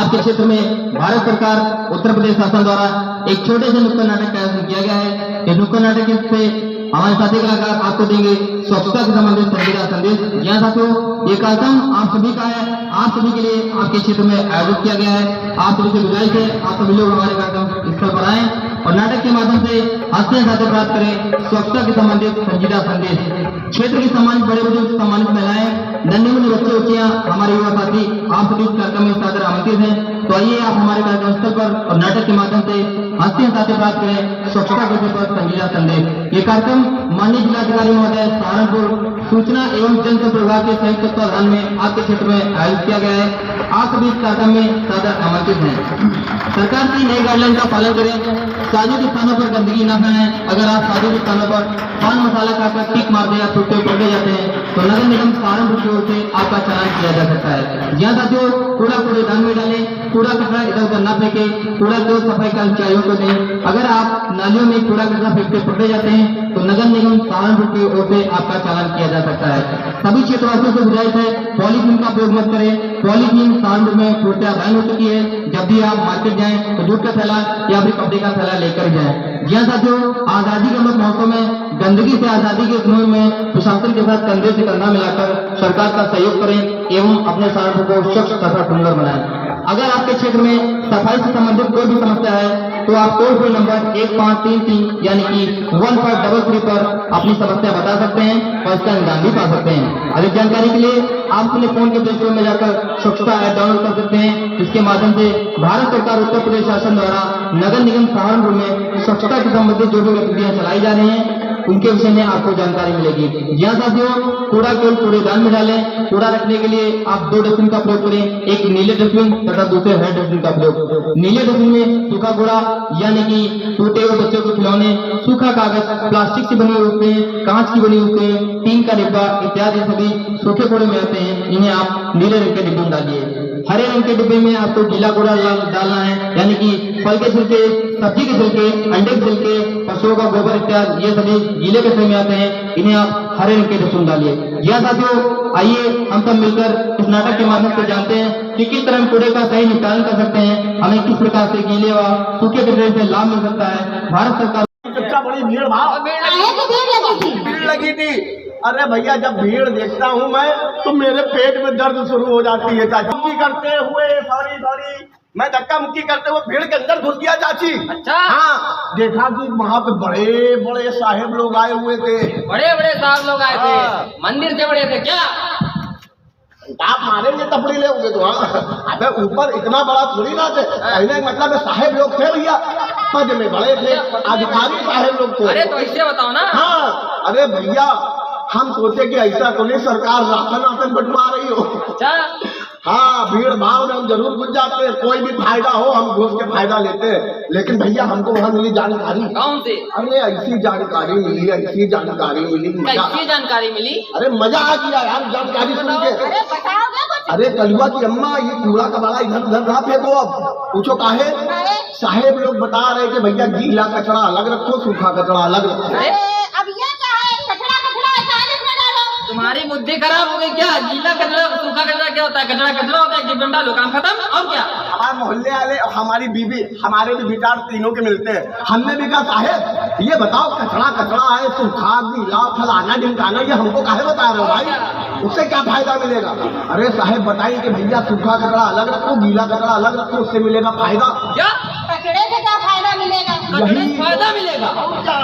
आपके क्षेत्र में भारत सरकार उत्तर प्रदेश शासन द्वारा एक छोटे से नुक्कड़ नाटक का आयोजन किया गया है। इस नुक्कड़ नाटक से हमारे साथी कलाकार आपको देंगे स्वच्छता से संबंधित संजीदा संदेश। यहाँ साथियों, ये कार्यक्रम आप सभी का है, आप सभी के लिए आपके क्षेत्र में आयोजित किया गया है। आप सभी से गुजारिश है, आप सभी लोग हमारे कार्यक्रम स्थल पर आए और नाटक के माध्यम से हंसते हंसाते प्राप्त करें स्वच्छता से संबंधित संजीदा संदेश। क्षेत्र के सम्मानित बड़े बुजुर्ग, सम्मानित महिलाएं, नन्हे मुन्ने बच्चे बच्चियां, हमारे युवा साथी, आप सभी इस कार्यक्रम में सादर आमंत्रित हैं। तो आइए आप हमारे कार्यक्रम स्थल पर और नाटक के माध्यम से हंसते हंसाते प्राप्त करें स्वच्छता के विषय पर संजीदा संदेश। ये कार्यक्रम माननीय जिलाधिकारी महोदय सहारनपुर सूचना एवं जनसंपर्क विभाग के संयुक्त तत्वाधान में आपके क्षेत्र में आयोजित किया गया है। आप सभी इस कार्यक्रम में सादर आमंत्रित हैं। सरकार की नई गाइडलाइन का पालन करें, सार्वजनिक स्थानों पर गंदगी न फैलाएं। अगर आप सार्वजनिक स्थानों पर पान मसाला खाकर टिक मारते या टूटते पकड़े जाते हैं तो नगर निगम सहारनपुर की ओर से आपका चालान किया जा सकता है। यहाँ साथियों, कूड़ा कूड़ेदान में डालें, कूड़ा कचरा इधर उधर न फेंके, कूड़ा को सफाई कर्मचारियों को दें। अगर आप नालियों में कूड़ा कचरा फेंकते पकड़े जाते हैं तो नगर निगम सहारनपुर की ओर से आपका चालान किया जा सकता है। सभी क्षेत्रवासियों से गुजारिश है, पॉलीथीन का उपयोग मत करें। पॉलीथीन सहारनपुर में पूर्णतः बैन हो चुकी है। जब भी आप मार्केट जाएं तो दूध का थैला या फिर कपड़े का थैला लेकर जाएं। जी हाँ साथियों, आजादी के अमृत महोत्सव में गंदगी से आजादी के मुहिम में प्रशासन के साथ कंधे से कंधा मिलाकर सरकार का सहयोग करें एवं अपने सहारनपुर को स्वच्छ तथा सुंदर बनाएं। अगर आपके क्षेत्र में सफाई से संबंधित कोई भी समस्या है तो आप टोल फ्री नंबर 1533 यानी कि 1533 पर अपनी समस्या बता सकते हैं और इसका निदान भी पा सकते हैं। अधिक जानकारी के लिए आप अपने फोन के प्ले स्टोर में जाकर स्वच्छता ऐप डाउनलोड कर सकते हैं। इसके माध्यम से भारत सरकार उत्तर प्रदेश शासन द्वारा नगर निगम सहारनपुर में स्वच्छता से संबंधित जो भी गतिविधियां चलाई जा रही हैं उनके विषय में आपको जानकारी मिलेगी। यहाँ साथियों, कूड़ा केवल कूड़ेदान में डालें। कूड़ा रखने के लिए आप 2 डस्टबिन का प्रयोग करें, एक नीले डस्टबिन तथा दूसरे हरे डस्टबिन का प्रयोग। नीले डस्टबिन में सूखा कूड़ा यानी कि टूटे हुए बच्चों को खिलौने, सूखा कागज, प्लास्टिक से बनी हुई वस्तुएं, कांच की बनी वस्तुएं, टीन का डिब्बा इत्यादि सभी सूखे कूड़े में आते हैं। इन्हें आप नीले रंग के डिब्बे में डालिए। हरे रंग के डिब्बे में आपको गीला कूड़ा डालना है, यानी कि फल के छिलके, सब्जी के छिलके, अंडे के छिलके, पशुओं का गोबर इत्यादि ये सभी गीले कचरे में आते हैं। इन्हें आप हरे रंग के डिब्बे में डालिए। यह साथियों, आइए हम सब मिलकर इस नाटक के माध्यम से जानते हैं कि किस तरह हम कूड़े का सही निपटान कर सकते हैं, हमें किस प्रकार से गीले व सूखे कचरे से लाभ मिल सकता है। भारत सरकार बड़ी भीड़ लगी थी। अरे भैया, जब भीड़ देखता हूँ मैं तो मेरे पेट में दर्द शुरू हो जाती है। चाची करते हुए सॉरी मैं धक्का मुक्की करते हुए भीड़ के अंदर घुस गया चाची। अच्छा? हाँ, देखा कि वहाँ पे बड़े बड़े साहेब लोग आए हुए थे। बड़े बड़े साहब लोग आए थे, मंदिर से बड़े थे क्या? आप मारेंगे तपड़ी ले होंगे तो। हाँ, अबे ऊपर इतना बड़ा थोड़ी ना थे, पहले मतलब साहेब लोग थे भैया, पद में बड़े थे, अधिकारी साहेब लोग थे। अरे तो इससे बताओ ना। हाँ, अरे भैया, हम सोचे कि ऐसा तो नहीं सरकार राशन बंटवा रही हो। अच्छा? हाँ, भीड़ भाव में हम जरूर घुस जाते हैं, कोई भी फायदा हो हम घुस के फायदा लेते हैं। लेकिन भैया, हमको वहाँ मिली जानकारी। कौन सी? अरे ऐसी जानकारी मिली, ऐसी जानकारी मिली, कैसी जानकारी मिली? अरे मजा आ गया यार जानकारी सुन के। अरे कलुआ की अम्मा, ये कूड़ा कबाड़ा इधर उधर ना फेंको। अब पूछो काहे? साहेब लोग बता रहे कि भैया गीला कचरा अलग रखो, सूखा कचरा अलग रखो। तुम्हारी बुद्धि खराब हो गई क्या? गीला कचरा सूखा कचरा क्या होता है? कचरा कचरा होता है, डिब्बे में डालो, काम खत्म। और क्या? हमारे मोहल्ले वाले और हमारी बीवी, हमारे भी विचार तीनों के मिलते हैं। हमने भी कहा साहेब ये बताओ, कचरा कचरा है, सूखा गीला फलाना ढिमकाना, ये हमको काहे बता रहे हो भाई? उससे क्या फायदा मिलेगा? अरे साहेब बताइए कि भैया सूखा कचरा अलग रखो, गीला कचरा अलग रखो, उससे मिलेगा फायदा। क्या कचरे से क्या फायदा मिलेगा? फायदा मिलेगा।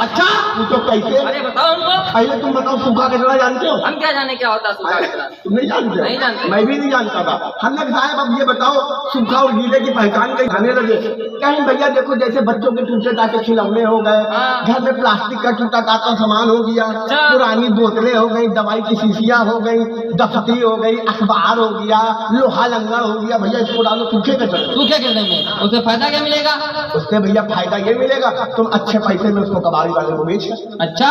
अच्छा पूछो कैसे? अरे बताओ उनको। पहले तुम बताओ, सूखा कचरा जानते हो? हम क्या जाने क्या होता है सूखा कचरा? तुम नहीं जानते? नहीं जानते। मैं भी नहीं जानता था। हमने साहब अब ये बताओ, सूखा और गीले की पहचान कहीं खाने लगे। कहीं भैया देखो, जैसे बच्चों के टूटे टाटे खिलौने हो गए, घर में प्लास्टिक का टूटा टाटा सामान हो गया, पुरानी बोतलें हो गई, दवाई की शीशियां हो गई, दफ्ती हो गई, अखबार हो गया, लोहा लंगड़ हो गया, भैया इसको डालो सूखे कचरे। सूखे कचरे में उससे फायदा क्या मिलेगा? उससे भैया फायदा ये मिलेगा, तुम अच्छे पैसे में उसको कबाड़ी कबाड़ी वाले को बेच सकते। अच्छा,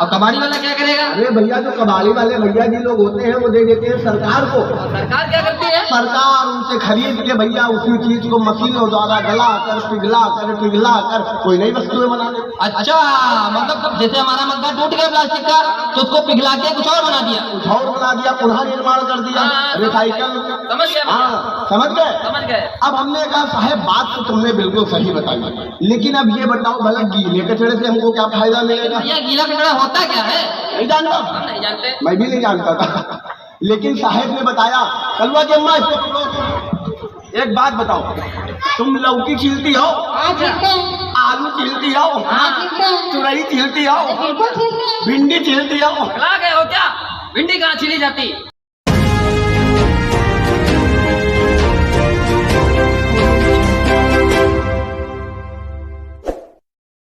और कबाड़ी वाला क्या करेगा? अरे भैया जो कबाड़ी वाले भैया जी लोग होते हैं वो दे देते हैं सरकार को। सरकार क्या करती है? सरकार उनसे खरीद के भैया उसी चीज को मशीनों द्वारा गला कर पिघला कर कोई नई वस्तुएं बना देते। अच्छा, मतलब जैसे हमारा मग्गा टूट गया प्लास्टिक का, तो उसको पिघला के कुछ और बना दिया, कुछ और बना दिया, पुनः निर्माण कर दिया, रिसाइकल। समझ गए? हाँ, समझ गए। समझ गए। अब हमने कहा साहब बात तो तुमने बिल्कुल सही बताई, लेकिन अब ये बताओ भला गीले कचड़े से हमको क्या फायदा मिलेगा? भैया गीला कचरा होता क्या है? नहीं जानता, हम नहीं जानते। मैं भी नहीं जानता था, लेकिन साहब ने बताया। कलवा जी अम्मा इसको पकड़ो। एक बात बताओ, तुम लौकी छीलती हो? हाँ छीलते हैं। आलू छीलती हो? हाँ छीलते हैं। तुरई छीलती हो? बिल्कुल छीलते हैं। भिंडी छीलती हो? पगला गए हो क्या? भिंडी कहाँ छीली जाती?